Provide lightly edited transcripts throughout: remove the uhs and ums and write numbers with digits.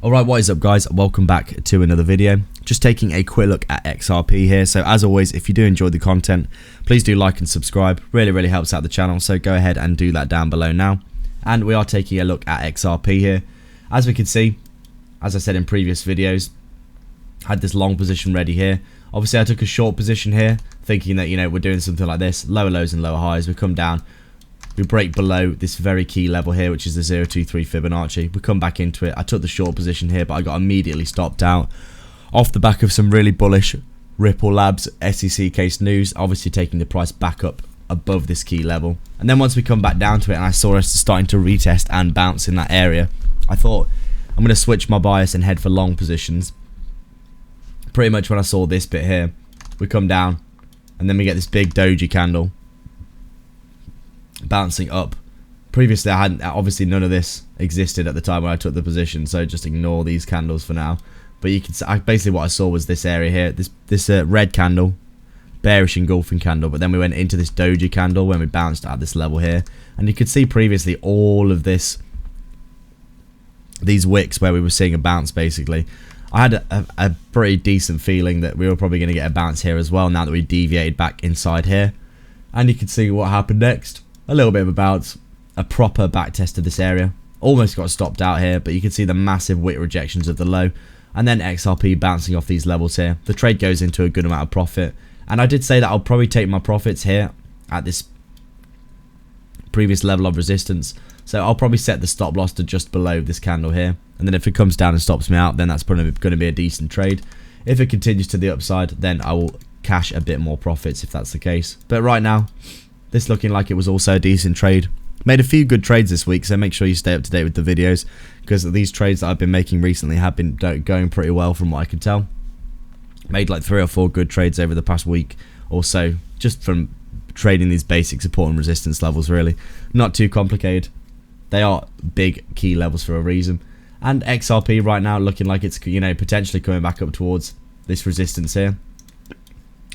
Alright, what is up guys? Welcome back to another video. Just taking a quick look at XRP here. So as always, if you do enjoy the content, please do like and subscribe. Really helps out the channel, so go ahead and do that down below now. And we are taking a look at XRP here. As we can see, as I said in previous videos, I had this long position ready here. Obviously I took a short position here, thinking that, you know, we're doing something like this, lower lows and lower highs. We come down, we break below this very key level here, which is the 023 Fibonacci. We come back into it. I took the short position here, but I got immediately stopped out off the back of some really bullish Ripple Labs SEC case news, obviously taking the price back up above this key level. And then once we come back down to it and I saw us starting to retest and bounce in that area, I thought I'm going to switch my bias and head for long positions. Pretty much when I saw this bit here, we come down and then we get this big doji candle bouncing up. Previously I hadn't, obviously none of this existed at the time when I took the position, so just ignore these candles for now. But you can see, basically what I saw was this area here, this red candle, bearish engulfing candle, but then we went into this doji candle when we bounced at this level here, and you could see previously all of this, these wicks where we were seeing a bounce basically. I had a pretty decent feeling that we were probably going to get a bounce here as well now that we deviated back inside here. And you can see what happened next. A little bit of a bounce, a proper back test of this area. Almost got stopped out here, but you can see the massive wick rejections of the low. And then XRP bouncing off these levels here. The trade goes into a good amount of profit. And I did say that I'll probably take my profits here at this previous level of resistance. So I'll probably set the stop loss to just below this candle here. And then if it comes down and stops me out, then that's probably going to be a decent trade. If it continues to the upside, then I will cash a bit more profits if that's the case. But right now, this looking like it was also a decent trade. Made a few good trades this week, so make sure you stay up to date with the videos, because these trades that I've been making recently have been going pretty well from what I can tell. Made like 3 or 4 good trades over the past week or so, just from trading these basic support and resistance levels really. Not too complicated. They are big key levels for a reason. And XRP right now looking like it's, you know, potentially coming back up towards this resistance here.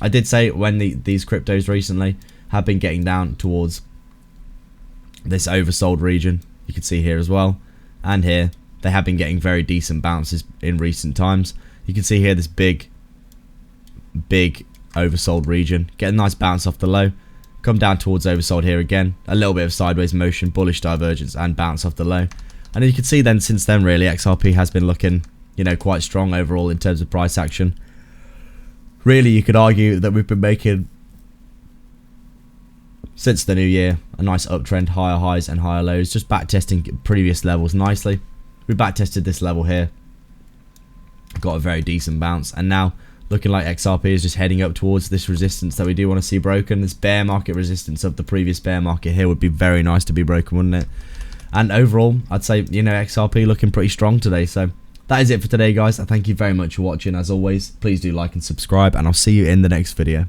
I did say when these cryptos recently have been getting down towards this oversold region, you can see here as well, and here they have been getting very decent bounces in recent times. You can see here this big oversold region, get a nice bounce off the low, come down towards oversold here again, a little bit of sideways motion, bullish divergence, and bounce off the low. And you can see then since then really XRP has been looking, you know, quite strong overall in terms of price action. Really you could argue that we've been making, since the new year, a nice uptrend, higher highs and higher lows, just back testing previous levels nicely. We back tested this level here, got a very decent bounce, and now looking like XRP is just heading up towards this resistance that we do want to see broken. This bear market resistance of the previous bear market here would be very nice to be broken, wouldn't it? And overall, I'd say, you know, XRP looking pretty strong today. So that is it for today, guys. I thank you very much for watching. As always, please do like and subscribe, and I'll see you in the next video.